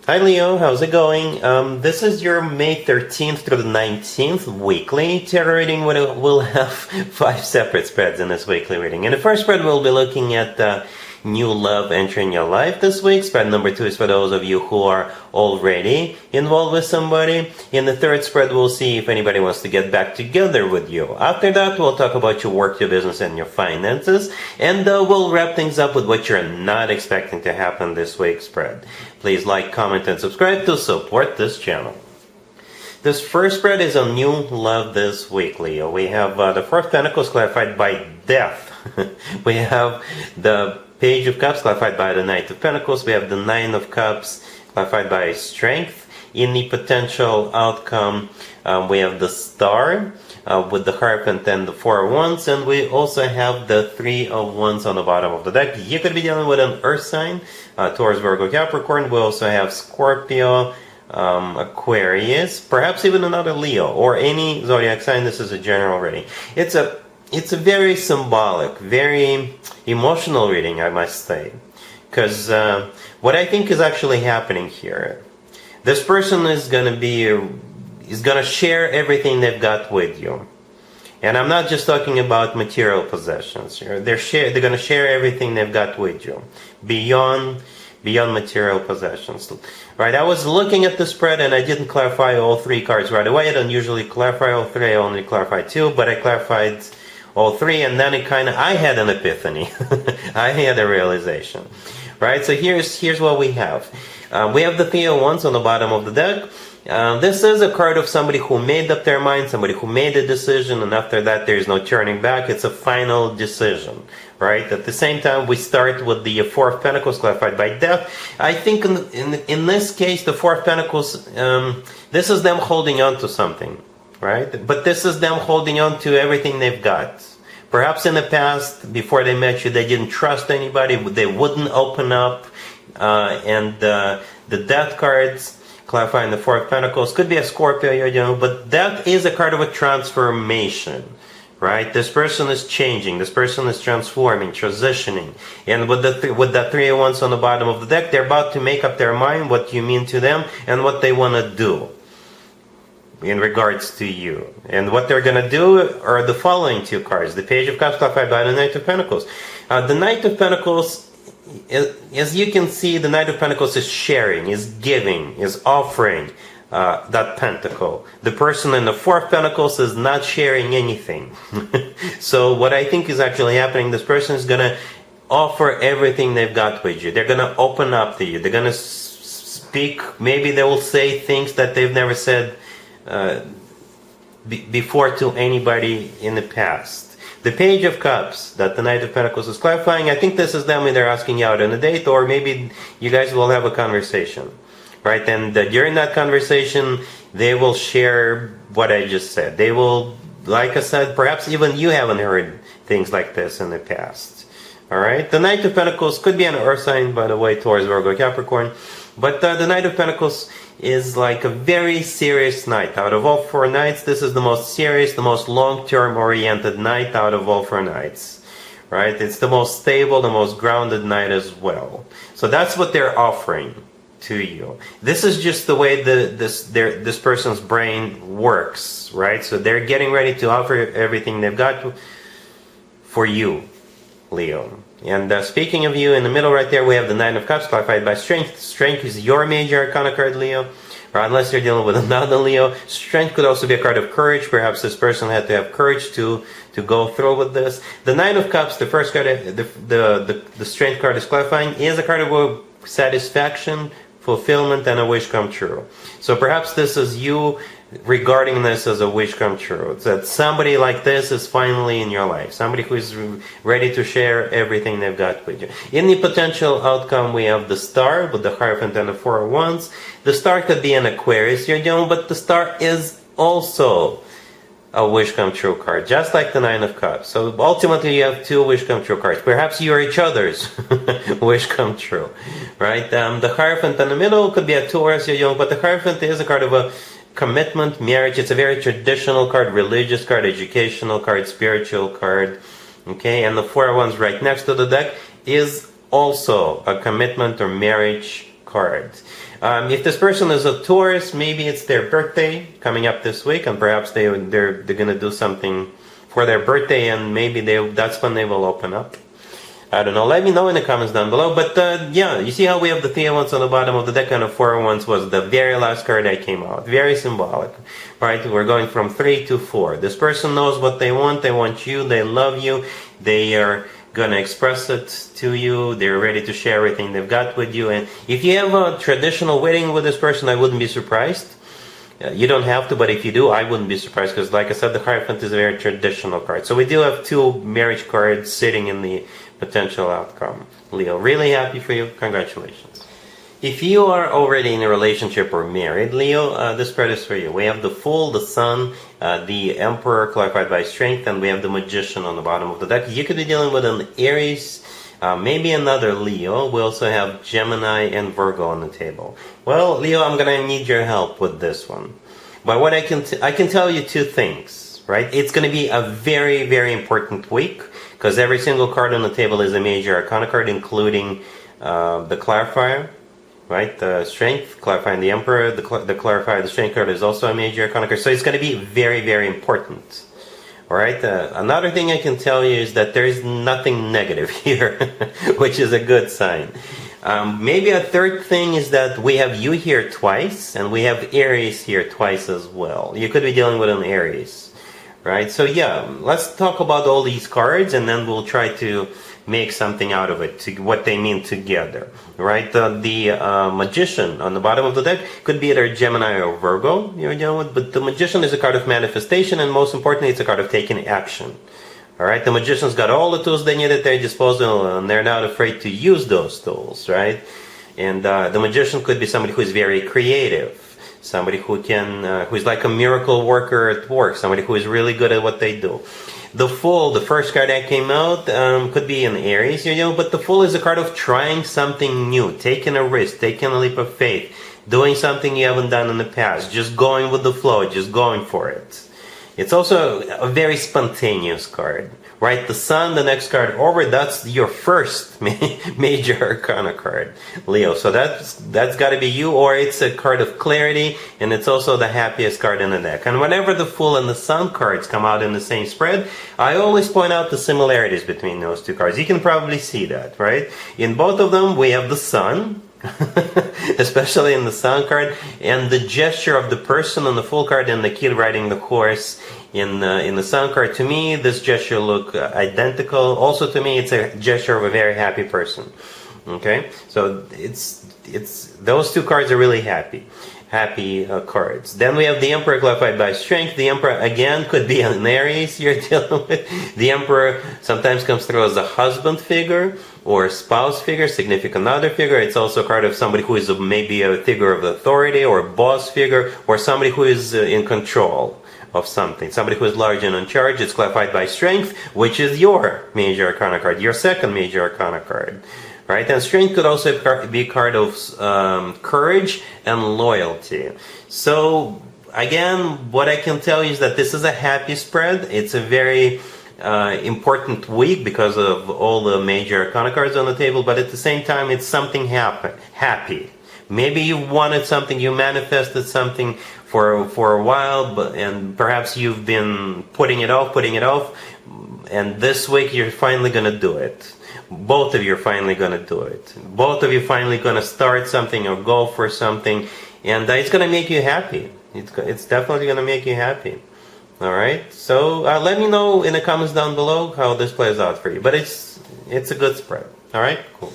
Hi Leo, how's it going? This is your May 13th through the 19th weekly tarot reading. We'll have 5 separate spreads in this weekly reading. In the first spread, we'll be looking at new love entering your life this week. Spread number 2 is for those of you who are already involved with somebody. In the third spread, we'll see if anybody wants to get back together with you. After that, we'll talk about your work, your business, and your finances. And we'll wrap things up with what you're not expecting to happen this week's spread. Please like, comment, and subscribe to support this channel. This first spread is on new love this week, Leo. We have the Four of Pentacles clarified by death. We have the Page of Cups clarified by the Knight of Pentacles. We have the Nine of Cups clarified by strength. In the potential outcome, we have the Star with the Hierophant and the Four of Wands, and we also have the Three of Wands on the bottom of the deck. You could be dealing with an Earth sign, Taurus, Virgo, Capricorn. We also have Scorpio, Aquarius, perhaps even another Leo, or any zodiac sign. This is a general reading. It's a very symbolic, very emotional reading, I must say, because what I think is actually happening here, this person is going to share everything they've got with you. And I'm not just talking about material possessions. They're going to share everything they've got with you beyond material possessions. Right? I was looking at the spread and I didn't clarify all 3 cards right away. I don't usually clarify all 3. I only clarify 2, but I clarified all 3, and then I had an epiphany. I had a realization. Right? So here's what we have. We have the Three of Wands on the bottom of the deck. This is a card of somebody who made up their mind, somebody who made a decision, and after that there's no turning back. It's a final decision, right? At the same time, we start with the Four of Pentacles clarified by death. I think in this case, the Four of Pentacles, this is them holding on to something, right? But this is them holding on to everything they've got. Perhaps in the past, before they met you, they didn't trust anybody, they wouldn't open up, and the Death cards clarifying the Four of Pentacles could be a Scorpio you're dealing with, but that is a card of a transformation, right? This person is changing, this person is transforming, transitioning, and with the Three of Wands on the bottom of the deck, they're about to make up their mind what you mean to them and what they want to do in regards to you. And what they're going to do are the following 2 cards. The Page of Cups clarified by the Knight of Pentacles. The Knight of Pentacles, as you can see, the Knight of Pentacles is sharing, is giving, is offering that pentacle. The person in the Four of Pentacles is not sharing anything. So what I think is actually happening, this person is going to offer everything they've got with you. They're going to open up to you. They're going to speak. Maybe they will say things that they've never said before to anybody in the past. The Page of Cups that the Knight of Pentacles is clarifying, I think this is them when they're asking you out on a date, or maybe you guys will have a conversation, right? And during that conversation, they will share what I just said. They will, like I said, perhaps even you haven't heard things like this in the past. All right? The Knight of Pentacles could be an Earth sign, by the way, Taurus, Virgo, Capricorn. But the Knight of Pentacles is like a very serious knight. Out of all 4 knights, this is the most serious, the most long-term oriented knight out of all 4 knights. Right? It's the most stable, the most grounded knight as well. So that's what they're offering to you. This is just the way this person's brain works, right? So they're getting ready to offer everything they've got for you, Leo. And speaking of you, in the middle right there, we have the Nine of Cups clarified by strength. Strength is your major arcana card, Leo. Or unless you're dealing with another Leo. Strength could also be a card of courage. Perhaps this person had to have courage to go through with this. The Nine of Cups, the first card, the strength card is clarifying, is a card of satisfaction, fulfillment, and a wish come true. So perhaps this is you regarding this as a wish come true. It's that somebody like this is finally in your life. Somebody who is ready to share everything they've got with you. In the potential outcome, we have the Star with the Hierophant and the Four of Wands. The Star could be an Aquarius you're dealing, but the Star is also a wish come true card, just like the Nine of Cups. So ultimately you have 2 wish come true cards. Perhaps you are each other's wish come true, right? The Hierophant in the middle could be a Taurus you're dealing, but the Hierophant is a card of a commitment, marriage. It's a very traditional card, religious card, educational card, spiritual card. Okay, and the Four of Wands right next to the deck is also a commitment or marriage card. card. If this person is a Taurus, maybe it's their birthday coming up this week, and perhaps they're going to do something for their birthday, and maybe that's when they will open up. I don't know. Let me know in the comments down below. But yeah, you see how we have the 3 of Wands on the bottom of the deck, and the 4 of Wands was the very last card that came out. Very symbolic, right? We're going from 3 to 4. This person knows what they want. They want you. They love you. They are going to express it to you. They're ready to share everything they've got with you. And if you have a traditional wedding with this person, I wouldn't be surprised. You don't have to, but if you do, I wouldn't be surprised, because like I said, the Hierophant is a very traditional card. So we do have 2 marriage cards sitting in the potential outcome. Leo, really happy for you. Congratulations. If you are already in a relationship or married, Leo, this spread is for you. We have the Fool, the Sun, the Emperor clarified by Strength, and we have the Magician on the bottom of the deck. You could be dealing with an Aries, maybe another Leo. We also have Gemini and Virgo on the table. Well, Leo, I'm going to need your help with this one. But what I can tell you 2 things, right? It's going to be a very, very important week, because every single card on the table is a major arcana card, including the clarifier, right? The Strength, clarifying the Emperor, the clarifier, the Strength card is also a major arcana card. So it's going to be very, very important. All right. Another thing I can tell you is that there is nothing negative here, which is a good sign. Maybe a third thing is that we have you here twice, and we have Aries here twice as well. You could be dealing with an Aries, right? So yeah, let's talk about all these cards, and then we'll try to make something out of it, to what they mean together, right? The Magician on the bottom of the deck could be either Gemini or Virgo you're dealing with, but the Magician is a card of manifestation, and most importantly, it's a card of taking action. All right, the Magician's got all the tools they need at their disposal, and they're not afraid to use those tools, right? And the Magician could be somebody who is very creative, somebody who who's like a miracle worker at work, somebody who is really good at what they do. The Fool, the first card that came out, could be an Aries, but the Fool is a card of trying something new, taking a risk, taking a leap of faith, doing something you haven't done in the past, just going with the flow, just going for it. It's also a very spontaneous card, right? The Sun, the next card over, that's your first major arcana card, Leo. So that's got to be you, or it's a card of clarity, and it's also the happiest card in the deck. And whenever the Fool and the Sun cards come out in the same spread, I always point out the similarities between those 2 cards. You can probably see that, right? In both of them, we have the Sun, especially in the Sun card, and the gesture of the person on the Fool card, and the kid riding the horse in the Sun card. To me, this gesture look identical. Also, to me, it's a gesture of a very happy person. Okay, so it's those 2 cards are really happy cards. Then we have the Emperor clarified by Strength. The Emperor again could be an Aries you're dealing with. The Emperor sometimes comes through as a husband figure, or spouse figure, significant other figure. It's also a card of somebody who is maybe a figure of authority, or a boss figure, or somebody who is in control of something, somebody who is large and in charge. It's clarified by Strength, which is your major arcana card, your second major arcana card, right? And Strength could also be a card of courage and loyalty. So again, what I can tell you is that this is a happy spread. It's a very important week because of all the major arcana cards on the table, but at the same time, it's something happy. Maybe you wanted something, you manifested something for a while, and perhaps you've been putting it off, and this week you're finally going to do it. Both of you are finally going to do it. Both of you finally going to start something or go for something, and it's going to make you happy. It's definitely going to make you happy. All right, so let me know in the comments down below how this plays out for you. But it's a good spread. All right, cool.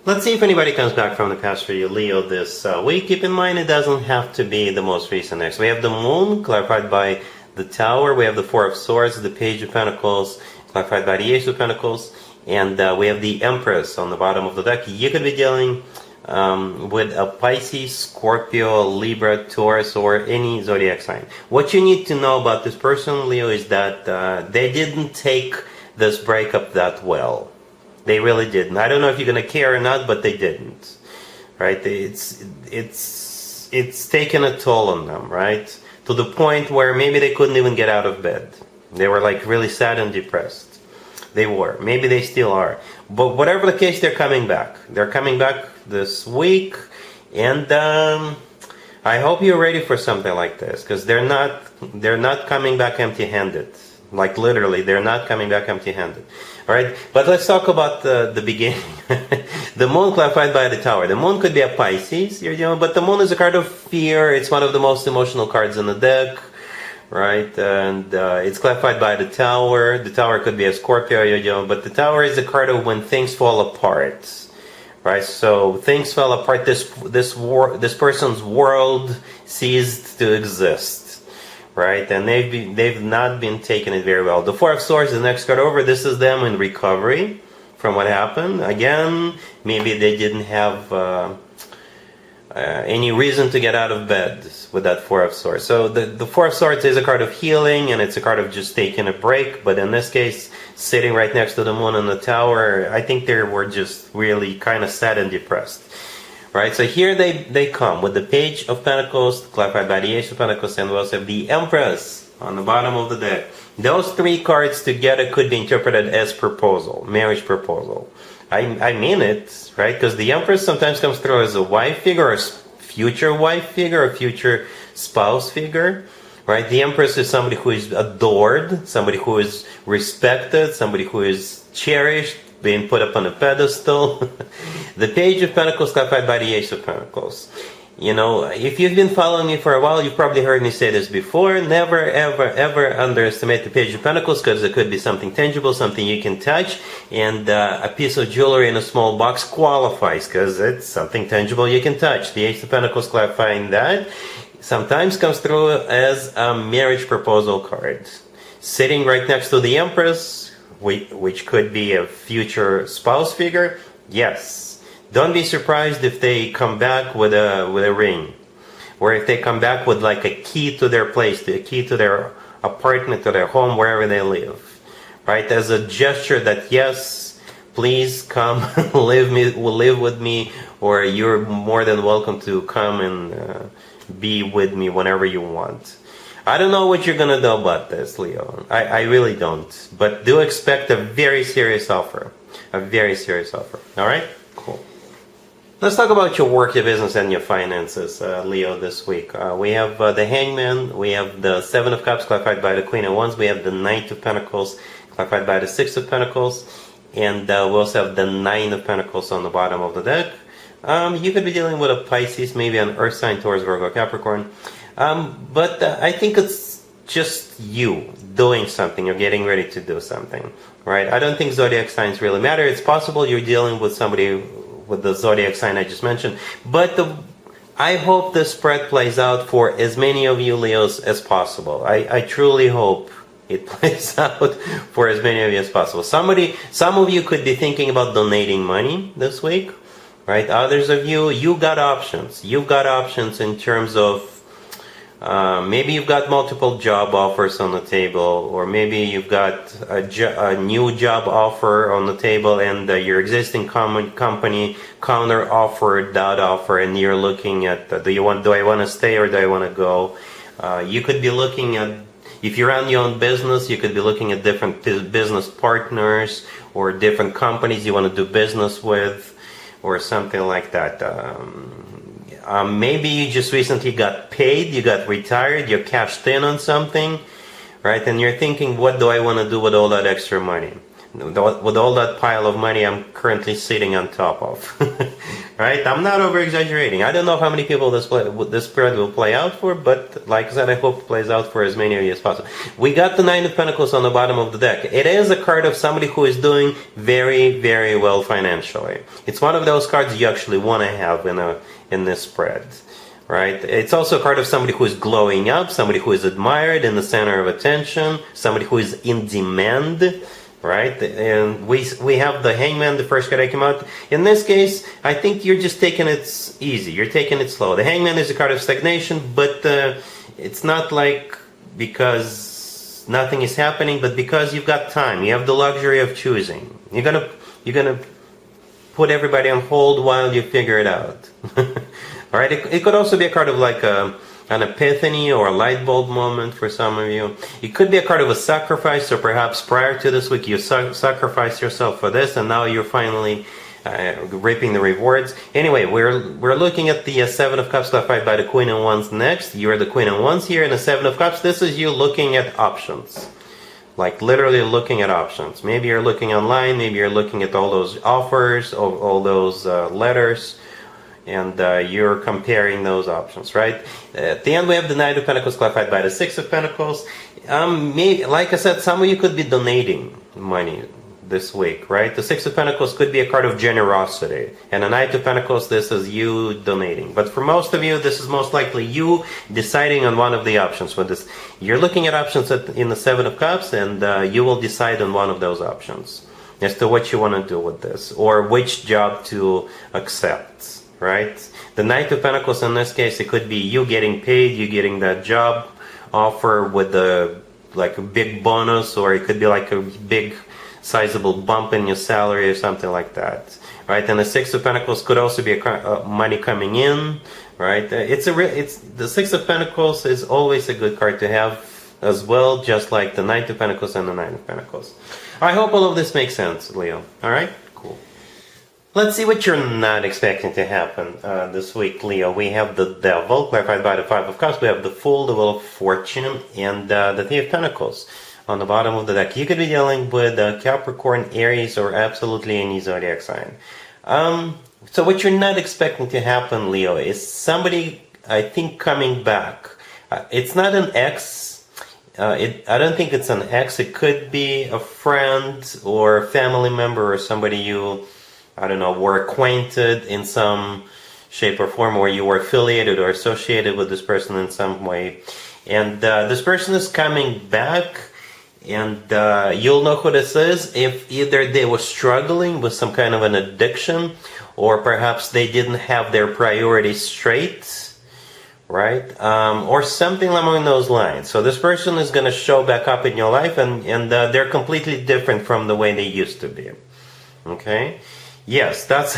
Let's see if anybody comes back from the past for you, Leo, this week. Keep in mind, it doesn't have to be the most recent next. We have the Moon, clarified by the Tower. We have the Four of Swords, the Page of Pentacles, clarified by the Ace of Pentacles. And we have the Empress on the bottom of the deck. You could be dealing with a Pisces, Scorpio, Libra, Taurus, or any zodiac sign. What you need to know about this person, Leo, is that they didn't take this breakup that well. They really didn't. I don't know if you're going to care or not, but they didn't. Right? It's taken a toll on them, right? To the point where maybe they couldn't even get out of bed. They were like really sad and depressed. They were. Maybe they still are. But whatever the case, they're coming back. They're coming back this week. And I hope you're ready for something like this, because they're not coming back empty-handed. Like literally, they're not coming back empty-handed. All right, but let's talk about the beginning. The moon clarified by the tower. The moon could be a Pisces, but the moon is a card of fear. It's one of the most emotional cards in the deck, right? And it's clarified by the tower. The tower could be a Scorpio, but the tower is a card of when things fall apart, right? So things fell apart. This person's world ceased to exist. Right, and they've not been taking it very well. The Four of Swords, the next card over, this is them in recovery from what happened. Again, maybe they didn't have any reason to get out of bed with that Four of Swords. So the Four of Swords is a card of healing, and it's a card of just taking a break. But in this case, sitting right next to the moon in the tower, I think they were just really kind of sad and depressed. Right, so here they come with the Page of Pentacles, clarified by the Ace of Pentacles, and we also have the Empress on the bottom of the deck. Those three cards together could be interpreted as proposal, marriage proposal. I mean it, right? Because the Empress sometimes comes through as a wife figure, or a future wife figure, or future spouse figure. Right, the Empress is somebody who is adored, somebody who is respected, somebody who is cherished, being put up on a pedestal. The Page of Pentacles clarified by the Ace of Pentacles. If you've been following me for a while, you've probably heard me say this before. Never, ever, ever underestimate the Page of Pentacles, because it could be something tangible, something you can touch, and a piece of jewelry in a small box qualifies, because it's something tangible you can touch. The Ace of Pentacles clarifying that sometimes comes through as a marriage proposal card. Sitting right next to the Empress, which could be a future spouse figure, yes. Don't be surprised if they come back with a ring, or if they come back with like a key to their place, the key to their apartment, to their home, wherever they live, right? As a gesture that yes, please come live with me, or you're more than welcome to come and be with me whenever you want. I don't know what you're going to do about this, Leo. I really don't. But do expect a very serious offer. A very serious offer. All right? Cool. Let's talk about your work, your business, and your finances, Leo, this week. We have the Hangman. We have the Seven of Cups, clarified by the Queen of Wands. We have the Knight of Pentacles, clarified by the Six of Pentacles. And we also have the Nine of Pentacles on the bottom of the deck. You could be dealing with a Pisces, maybe an Earth sign, Taurus, Virgo, Capricorn. But I think it's just you doing something or getting ready to do something, right? I don't think zodiac signs really matter. It's possible you're dealing with somebody with the zodiac sign I just mentioned, but I hope the spread plays out for as many of you Leos as possible. I truly hope it plays out for as many of you as possible. Some of you could be thinking about donating money this week, right? Others of you got options. You've got options in terms of maybe you've got multiple job offers on the table, or maybe you've got a new job offer on the table, and your existing company counter offered that offer, and you're looking at do I want to stay or do I want to go? You could be looking at, if you run your own business, you could be looking at different business partners or different companies you want to do business with, or something like that. Maybe you just recently got paid, you got retired, you're cashed in on something, right? And you're thinking, what do I want to do with all that extra money? With all that pile of money I'm currently sitting on top of, right? I'm not over-exaggerating. I don't know how many people this spread will play out for, but like I said, I hope it plays out for as many of you as possible. We got the Nine of Pentacles on the bottom of the deck. It is a card of somebody who is doing very, very well financially. It's one of those cards you actually want to have in this spread, right? It's also a card of somebody who is glowing up, somebody who is admired, in the center of attention, somebody who is in demand, right? And we have the Hangman, the first card that came out. In this case, I think you're just taking it easy. You're taking it slow. The Hangman is a card of stagnation, but it's not like because nothing is happening, but because you've got time. You have the luxury of choosing. You're gonna put everybody on hold while you figure it out. All right. It could also be a card of like a an epiphany or a light bulb moment for some of you. It could be a card of a sacrifice, so perhaps prior to this week you sacrificed yourself for this, and now you're finally reaping the rewards. Anyway, we're looking at the Seven of Cups clarified by the Queen of Wands next. You're the Queen of Wands here in the Seven of Cups. This is you looking at options. Like literally looking at options. Maybe you're looking online, maybe you're looking at all those offers, all those letters, and you're comparing those options, right? At the end we have the Knight of Pentacles clarified by the Six of Pentacles. Maybe, like I said, some of you could be donating money this week, right? The Six of Pentacles could be a card of generosity, and the Knight of Pentacles, this is you donating. But for most of you, this is most likely you deciding on one of the options. With this, you're looking at options in the Seven of Cups, and you will decide on one of those options as to what you want to do with this, or which job to accept, right? The Knight of Pentacles, in this case, it could be you getting paid, you getting that job offer with a big bonus, or it could be like a big sizable bump in your salary or something like that, right? And the Six of Pentacles could also be money coming in, right? The Six of Pentacles is always a good card to have as well, just like the Knight of Pentacles and the Nine of Pentacles. I hope all of this makes sense, Leo. All right, cool. Let's see what you're not expecting to happen this week, Leo. We have the Devil clarified by the Five of Cups. We have the Fool, the Wheel of Fortune, and the Three of Pentacles on the bottom of the deck. You could be dealing with Capricorn, Aries, or absolutely any zodiac sign. So what you're not expecting to happen, Leo, is somebody, I think, coming back. It's not an ex. I don't think it's an ex. It could be a friend or a family member or somebody you, I don't know, were acquainted in some shape or form, or you were affiliated or associated with this person in some way. And this person is coming back. And you'll know who this is if either they were struggling with some kind of an addiction, or perhaps they didn't have their priorities straight, right? Or something along those lines. So this person is going to show back up in your life, and they're completely different from the way they used to be. Okay? Yes, that's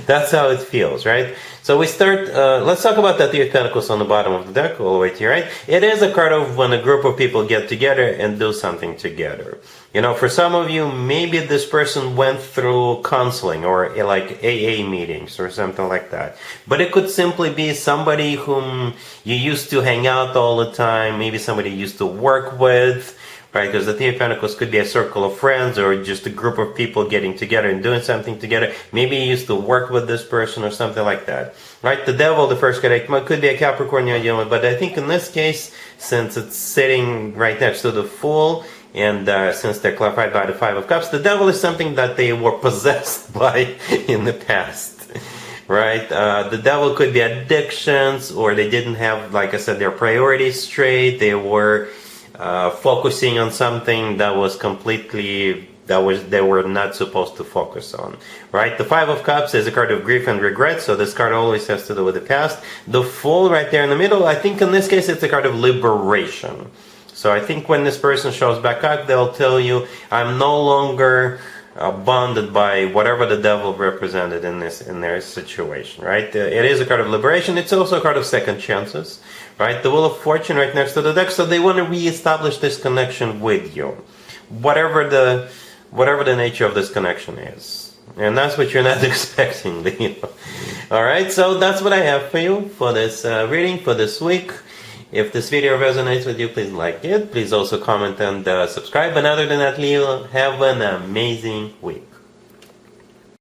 that's how it feels, right? So we start, let's talk about that Three of Pentacles on the bottom of the deck all the way to your right. It is a card of when a group of people get together and do something together. You know, for some of you, maybe this person went through counseling or like AA meetings or something like that. But it could simply be somebody whom you used to hang out all the time, maybe somebody you used to work with, right? Because the Three of Pentacles could be a circle of friends or just a group of people getting together and doing something together. Maybe you used to work with this person or something like that, right? The Devil, the first card, could be a Capricorn you're dealing with, but I think in this case, since it's sitting right next to the Fool, and since they're clarified by the Five of Cups, the Devil is something that they were possessed by in the past, right? The Devil could be addictions, or they didn't have, like I said, their priorities straight. They were focusing on something that was completely, they were not supposed to focus on, right? The Five of Cups is a card of grief and regret, so this card always has to do with the past. The Fool right there in the middle, I think in this case it's a card of liberation. So I think when this person shows back up, they'll tell you, I'm no longer bonded by whatever the Devil represented in their situation, right? It is a card of liberation. It's also a card of second chances, right? The Wheel of Fortune right next to the deck. So they want to reestablish this connection with you, whatever the nature of this connection is. And that's what you're not expecting, Leo. All right, so that's what I have for you for this reading for this week. If this video resonates with you, please like it. Please also comment and subscribe. And other than that, Leo, have an amazing week.